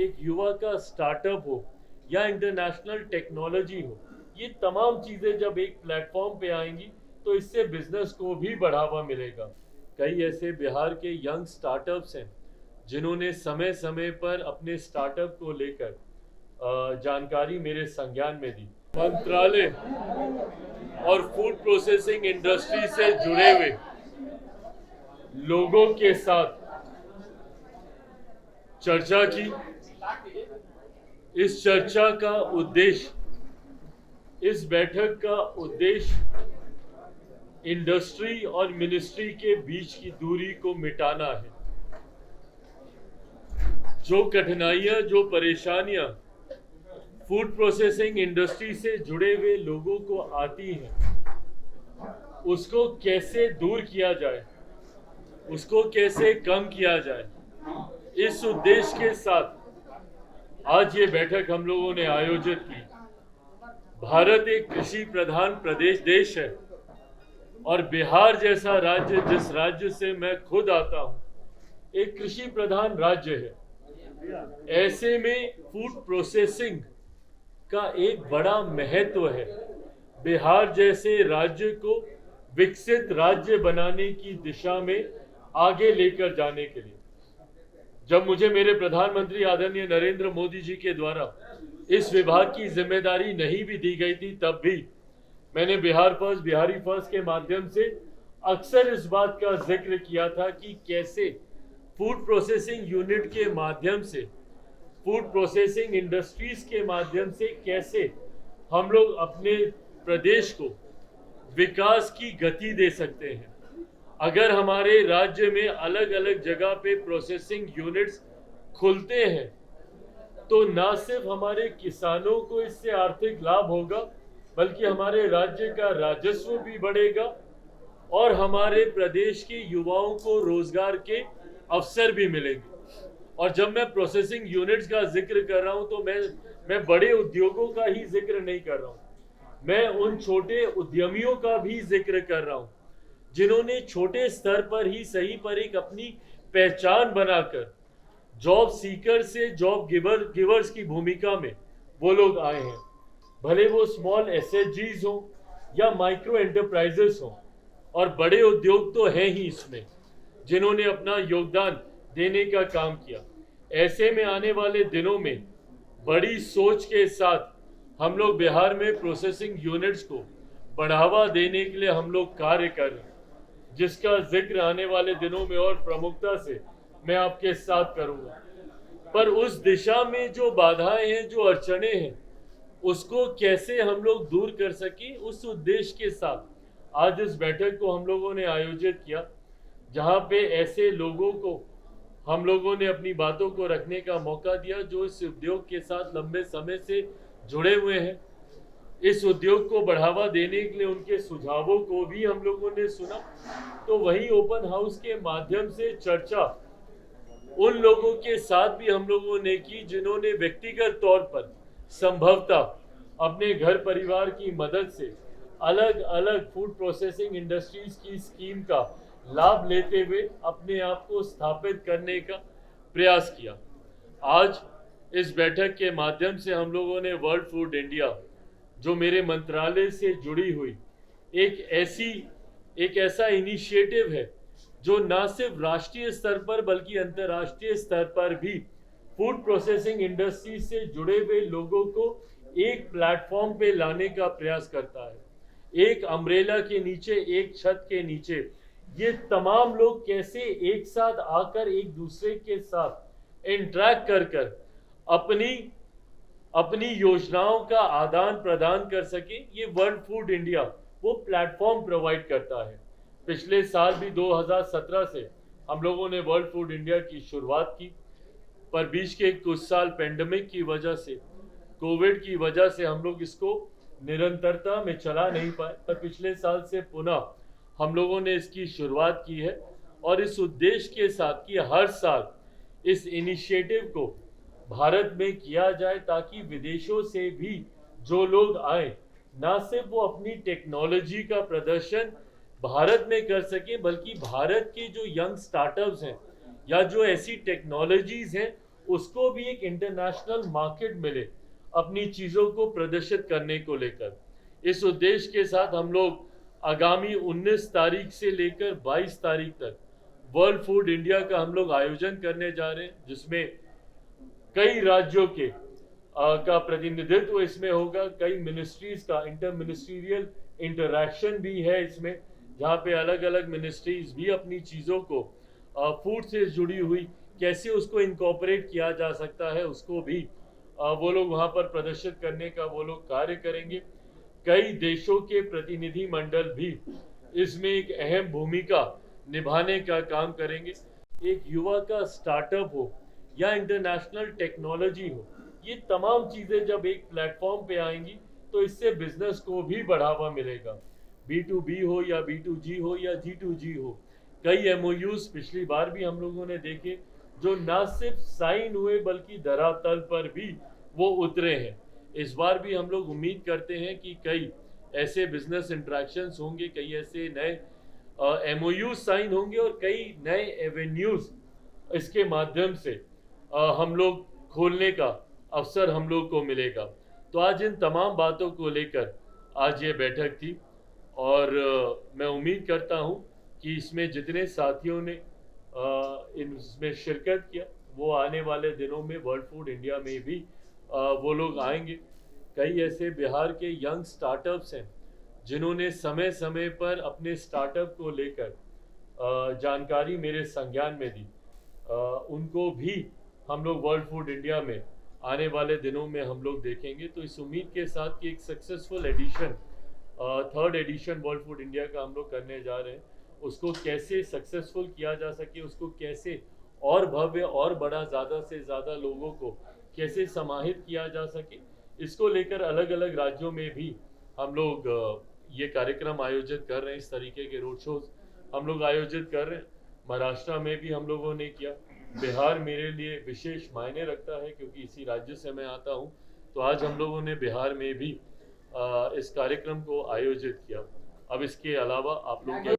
एक युवा का स्टार्टअप हो या इंटरनेशनल टेक्नोलॉजी हो, ये तमाम चीज़ें जब एक प्लेटफॉर्म पे आएंगी तो इससे बिजनेस को भी बढ़ावा मिलेगा। कई ऐसे बिहार के यंग स्टार्टअप्स हैं जिन्होंने समय समय पर अपने स्टार्टअप को लेकर जानकारी मेरे संज्ञान में दी। मंत्रालय और फूड प्रोसेसिंग इंडस्ट्री से जुड़े हुए लोगों के साथ चर्चा की। इस चर्चा का उद्देश्य, इस बैठक का उद्देश्य इंडस्ट्री और मिनिस्ट्री के बीच की दूरी को मिटाना है। जो कठिनाइयां, जो परेशानियां फूड प्रोसेसिंग इंडस्ट्री से जुड़े हुए लोगों को आती हैं, उसको कैसे दूर किया जाए, उसको कैसे कम किया जाए, इस उद्देश्य के साथ आज ये बैठक हम लोगों ने आयोजित की। भारत एक कृषि प्रधान देश है और बिहार जैसा राज्य, जिस राज्य से मैं खुद आता हूं, एक कृषि प्रधान राज्य है। ऐसे में फूड प्रोसेसिंग का एक बड़ा महत्व है। बिहार जैसे राज्य को विकसित राज्य बनाने की दिशा में आगे लेकर जाने के लिए जब मुझे मेरे प्रधानमंत्री आदरणीय नरेंद्र मोदी जी के द्वारा इस विभाग की जिम्मेदारी नहीं भी दी गई थी, तब भी मैंने बिहार फर्स्ट, बिहारी फर्स्ट के माध्यम से अक्सर इस बात का जिक्र किया था कि कैसे फूड प्रोसेसिंग यूनिट के माध्यम से, फूड प्रोसेसिंग इंडस्ट्रीज के माध्यम से कैसे हम लोग अपने प्रदेश को विकास की गति दे सकते हैं। अगर हमारे राज्य में अलग अलग जगह पे प्रोसेसिंग यूनिट्स खुलते हैं तो ना सिर्फ हमारे किसानों को इससे आर्थिक लाभ होगा, बल्कि हमारे राज्य का राजस्व भी बढ़ेगा और हमारे प्रदेश के युवाओं को रोजगार के अवसर भी मिलेंगे। और जब मैं प्रोसेसिंग यूनिट्स का जिक्र कर रहा हूं तो मैं बड़े उद्योगों का ही जिक्र नहीं कर रहा हूं, मैं उन छोटे उद्यमियों का भी जिक्र कर रहा हूं जिन्होंने छोटे स्तर पर ही सही पर एक अपनी पहचान बनाकर जॉब सीकर से जॉब गिवर्स की भूमिका में वो लोग आए हैं। भले वो स्मॉल एसएचजीज हो या माइक्रो एंटरप्राइजेस हो, और बड़े उद्योग तो हैं ही इसमें जिन्होंने अपना योगदान देने का काम किया। ऐसे में आने वाले दिनों में बड़ी सोच के साथ हम लोग बिहार में प्रोसेसिंग यूनिट्स को बढ़ावा देने के लिए हम लोग कार्य कर रहे हैं, जिसका जिक्र आने वाले दिनों में और प्रमुखता से मैं आपके साथ करूंगा। पर उस दिशा में जो बाधाएं हैं, जो अड़चने हैं, उसको कैसे हम लोग दूर कर सकें, उस उद्देश्य के साथ आज इस बैठक को हम लोगों ने आयोजित किया, जहां पे ऐसे लोगों को हम लोगों ने अपनी बातों को रखने का मौका दिया जो इस उद्योग के साथ लंबे समय से जुड़े हुए हैं। इस उद्योग को बढ़ावा देने के लिए उनके सुझावों को भी हम लोगों ने सुना। तो वही ओपन हाउस के माध्यम से चर्चा उन लोगों के साथ भी हम लोगों ने की जिन्होंने व्यक्तिगत तौर पर संभवतः अपने घर परिवार की मदद से अलग अलग फूड प्रोसेसिंग इंडस्ट्रीज की स्कीम का लाभ लेते हुए अपने आप को स्थापित करने का प्रयास किया। आज इस बैठक के माध्यम से हम लोगों ने वर्ल्ड फूड इंडिया, जो मेरे मंत्रालय से जुड़ी हुई एक ऐसा इनिशिएटिव है जो ना सिर्फ राष्ट्रीय स्तर पर बल्कि अंतर्राष्ट्रीय स्तर पर भी फूड प्रोसेसिंग इंडस्ट्री से जुड़े हुए लोगों को एक प्लेटफॉर्म पे लाने का प्रयास करता है। एक अम्ब्रेला के नीचे, एक छत के नीचे ये तमाम लोग कैसे एक साथ आकर एक दूसरे के साथ इंटरैक्ट कर अपनी योजनाओं का आदान प्रदान कर सके, ये वर्ल्ड फूड इंडिया वो प्लेटफॉर्म प्रोवाइड करता है। पिछले साल भी 2017 से हम लोगों ने वर्ल्ड फूड इंडिया की शुरुआत की, पर बीच के कुछ साल पेंडेमिक की वजह से, कोविड की वजह से हम लोग इसको निरंतरता में चला नहीं पाए। पर पिछले साल से पुनः हम लोगों ने इसकी शुरुआत की है और इस उद्देश्य के साथ कि हर साल इस इनिशिएटिव को भारत में किया जाए ताकि विदेशों से भी जो लोग आए ना सिर्फ वो अपनी टेक्नोलॉजी का प्रदर्शन भारत में कर सके, बल्कि भारत के जो यंग स्टार्टअप्स हैं या जो ऐसी टेक्नोलॉजीज हैं उसको भी एक इंटरनेशनल मार्केट मिले अपनी चीज़ों को प्रदर्शित करने को लेकर। इस उद्देश्य के साथ हम लोग आगामी 19 तारीख से लेकर 22 तारीख तक वर्ल्ड फूड इंडिया का हम लोग आयोजन करने जा रहे हैं, जिसमें कई राज्यों के का प्रतिनिधित्व इसमें होगा, कई मिनिस्ट्रीज का इंटर मिनिस्ट्रियल इंटरैक्शन भी है इसमें, जहाँ पे अलग अलग मिनिस्ट्रीज भी अपनी चीज़ों को फूड से जुड़ी हुई कैसे उसको इनकॉर्पोरेट किया जा सकता है उसको भी वो लोग वहाँ पर प्रदर्शित करने का वो लोग कार्य करेंगे। कई देशों के प्रतिनिधि मंडल भी इसमें एक अहम भूमिका निभाने का काम करेंगे। एक युवा का स्टार्टअप हो या इंटरनेशनल टेक्नोलॉजी हो, ये तमाम चीज़ें जब एक प्लेटफॉर्म पे आएंगी तो इससे बिजनेस को भी बढ़ावा मिलेगा। B2B हो या B2G हो या G2G हो, कई MOUs पिछली बार भी हम लोगों ने देखे जो ना सिर्फ साइन हुए बल्कि धरातल पर भी वो उतरे हैं। इस बार भी हम लोग उम्मीद करते हैं कि कई ऐसे बिजनेस इंट्रैक्शंस होंगे, कई ऐसे नए MOUs साइन होंगे और कई नए एवेन्यूज इसके माध्यम से हम लोग खोलने का अवसर हम लोग को मिलेगा। तो आज इन तमाम बातों को लेकर आज ये बैठक थी और मैं उम्मीद करता हूँ कि इसमें जितने साथियों ने इसमें शिरकत किया वो आने वाले दिनों में वर्ल्ड फूड इंडिया में भी वो लोग आएंगे। कई ऐसे बिहार के यंग स्टार्टअप्स हैं जिन्होंने समय समय पर अपने स्टार्टअप को लेकर जानकारी मेरे संज्ञान में दी, उनको भी हम लोग वर्ल्ड फूड इंडिया में आने वाले दिनों में हम लोग देखेंगे। तो इस उम्मीद के साथ कि एक successful edition, third edition World Food India का हम लोग करने जा रहे हैं, उसको कैसे सक्सेसफुल किया जा सके, उसको कैसे और भव्य और बड़ा, ज़्यादा से ज़्यादा लोगों को कैसे समाहित किया जा सके, इसको लेकर अलग अलग राज्यों में भी हम लोग ये कार्यक्रम आयोजित कर रहे हैं। इस तरीके के रोड शोज हम लोग आयोजित कर रहे हैं। महाराष्ट्र में भी हम लोगों ने किया। बिहार मेरे लिए विशेष मायने रखता है क्योंकि इसी राज्य से मैं आता हूँ। तो आज हम लोगों ने बिहार में भी इस कार्यक्रम को आयोजित किया। अब इसके अलावा आप लोग